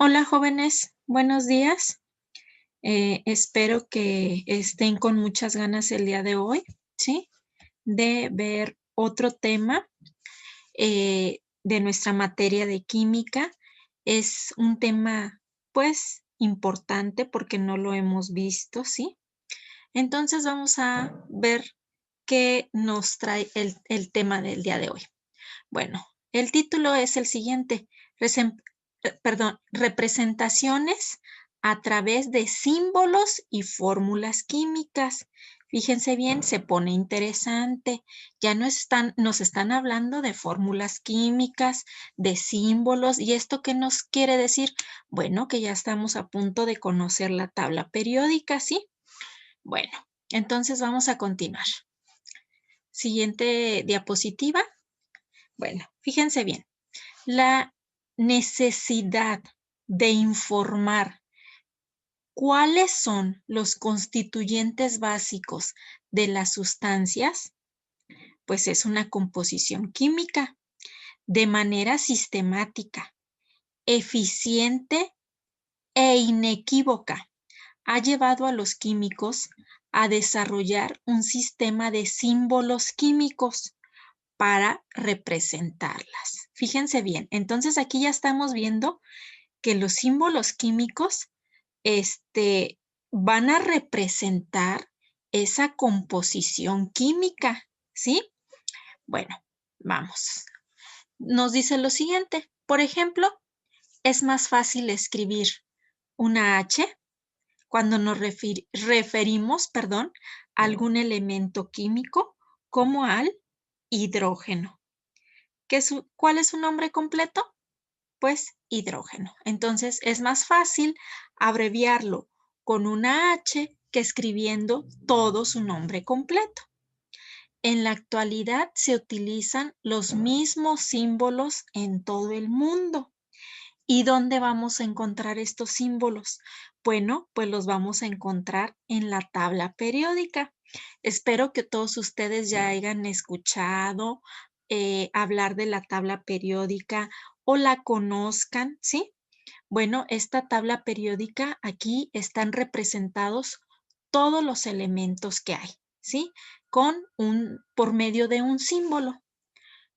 Hola jóvenes, buenos días. Espero que estén con muchas ganas el día de hoy, ¿sí? De ver otro tema de nuestra materia de química. Es un tema, pues, importante porque no lo hemos visto, ¿sí? Entonces vamos a ver qué nos trae el tema del día de hoy. Bueno, el título es el siguiente, representaciones a través de símbolos y fórmulas químicas. Fíjense bien, se pone interesante. Ya no nos están hablando de fórmulas químicas, de símbolos. ¿Y esto qué nos quiere decir? Bueno, que ya estamos a punto de conocer la tabla periódica, ¿sí? Bueno, entonces vamos a continuar. Siguiente diapositiva. Bueno, fíjense bien. La necesidad de informar cuáles son los constituyentes básicos de las sustancias, pues es una composición química de manera sistemática, eficiente e inequívoca. Ha llevado a los químicos a desarrollar un sistema de símbolos químicos para representarlas. Fíjense bien, entonces aquí ya estamos viendo que los símbolos químicos van a representar esa composición química, ¿sí? Bueno, vamos. Nos dice lo siguiente, por ejemplo, es más fácil escribir una H cuando nos referimos, perdón, a algún elemento químico como al hidrógeno. ¿Cuál es su nombre completo? Pues hidrógeno. Entonces es más fácil abreviarlo con una H que escribiendo todo su nombre completo. En la actualidad se utilizan los mismos símbolos en todo el mundo. ¿Y dónde vamos a encontrar estos símbolos? Bueno, pues los vamos a encontrar en la tabla periódica. Espero que todos ustedes ya hayan escuchado hablar de la tabla periódica o la conozcan, ¿sí? Bueno, esta tabla periódica aquí están representados todos los elementos que hay, ¿sí? Por medio de un símbolo.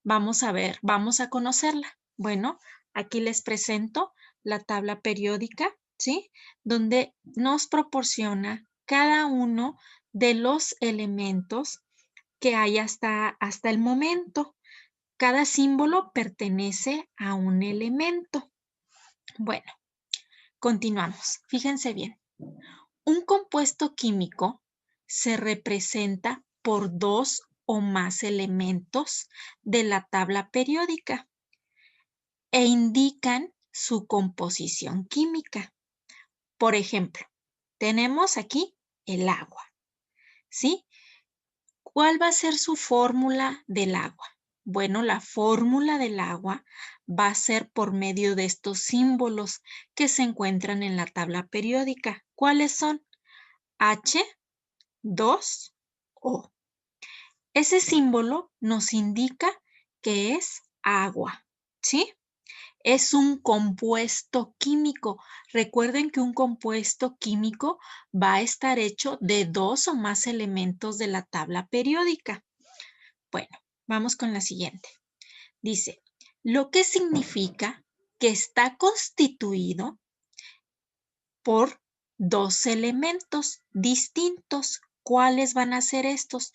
Vamos a ver, vamos a conocerla. Bueno, aquí les presento la tabla periódica, ¿sí? Donde nos proporciona cada uno de los elementos que hay hasta el momento. Cada símbolo pertenece a un elemento. Bueno, continuamos. Fíjense bien. Un compuesto químico se representa por dos o más elementos de la tabla periódica e indican su composición química. Por ejemplo, tenemos aquí el agua, ¿sí? ¿Cuál va a ser su fórmula del agua? Bueno, la fórmula del agua va a ser por medio de estos símbolos que se encuentran en la tabla periódica. ¿Cuáles son? H, 2O. Ese símbolo nos indica que es agua, ¿sí? Es un compuesto químico. Recuerden que un compuesto químico va a estar hecho de dos o más elementos de la tabla periódica. Bueno, vamos con la siguiente. Dice, lo que significa que está constituido por dos elementos distintos. ¿Cuáles van a ser estos?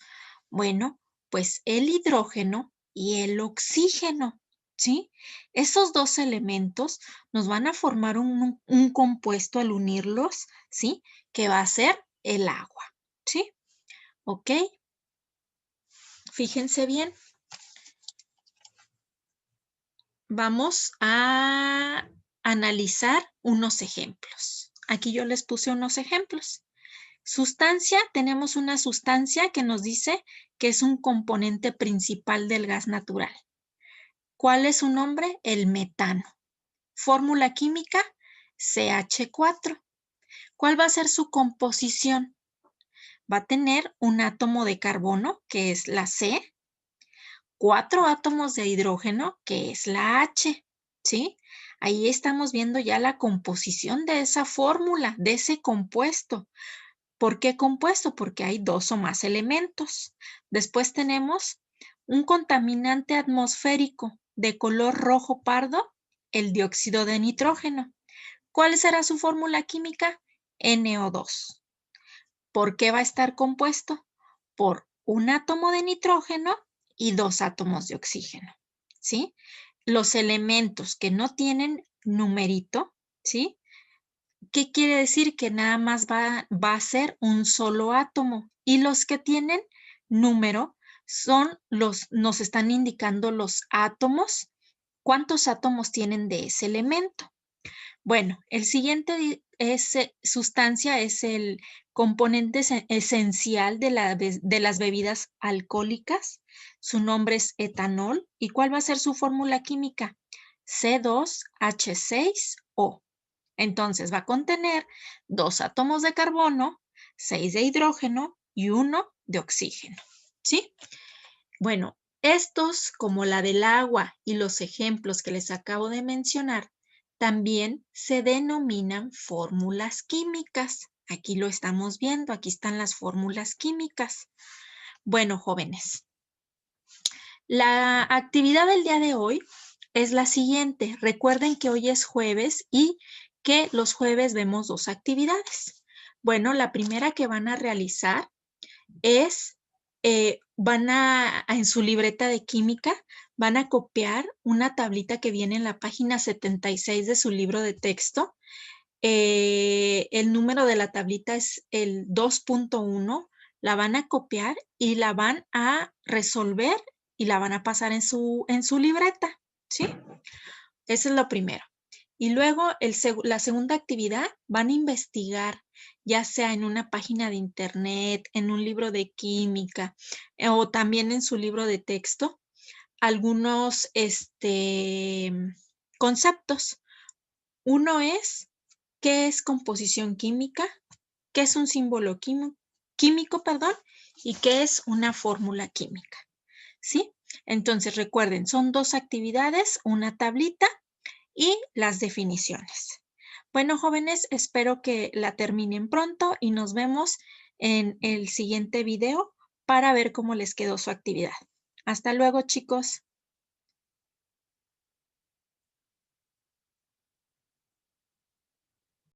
Bueno, pues el hidrógeno y el oxígeno, ¿sí? Esos dos elementos nos van a formar un compuesto al unirlos, ¿sí? Que va a ser el agua, ¿sí? ¿Ok? Fíjense bien. Vamos a analizar unos ejemplos. Aquí yo les puse unos ejemplos. Sustancia, tenemos una sustancia que nos dice que es un componente principal del gas natural. ¿Cuál es su nombre? El metano. Fórmula química, CH4. ¿Cuál va a ser su composición? Va a tener un átomo de carbono, que es la C, 4 átomos de hidrógeno, que es la H, ¿sí? Ahí estamos viendo ya la composición de esa fórmula, de ese compuesto. ¿Por qué compuesto? Porque hay 2 o más elementos. Después tenemos un contaminante atmosférico de color rojo pardo, el dióxido de nitrógeno. ¿Cuál será su fórmula química? NO2. ¿Por qué va a estar compuesto? Por un átomo de nitrógeno y 2 átomos de oxígeno, ¿sí? Los elementos que no tienen numerito, ¿sí? ¿Qué quiere decir? Que nada más va a ser un solo átomo, y los que tienen número nos están indicando los átomos, cuántos átomos tienen de ese elemento. Bueno, el siguiente sustancia es el componente esencial de las bebidas alcohólicas. Su nombre es etanol. ¿Y cuál va a ser su fórmula química? C2H6O. Entonces va a contener 2 átomos de carbono, 6 de hidrógeno y 1 de oxígeno. ¿Sí? Bueno, estos, como la del agua y los ejemplos que les acabo de mencionar, también se denominan fórmulas químicas. Aquí lo estamos viendo, aquí están las fórmulas químicas. Bueno, jóvenes, la actividad del día de hoy es la siguiente. Recuerden que hoy es jueves y que los jueves vemos 2 actividades. Bueno, la primera que van a realizar es, en su libreta de química, van a copiar una tablita que viene en la página 76 de su libro de texto. El número de la tablita es el 2.1. La van a copiar y la van a resolver y la van a pasar en su libreta, ¿sí? Eso es lo primero. Y luego la segunda actividad, van a investigar, ya sea en una página de internet, en un libro de química o también en su libro de texto, algunos conceptos. Uno es, ¿qué es composición química? ¿Qué es un símbolo químico, perdón? ¿Y qué es una fórmula química? ¿Sí? Entonces recuerden, son 2 actividades, una tablita y las definiciones. Bueno, jóvenes, espero que la terminen pronto y nos vemos en el siguiente video para ver cómo les quedó su actividad. Hasta luego, chicos.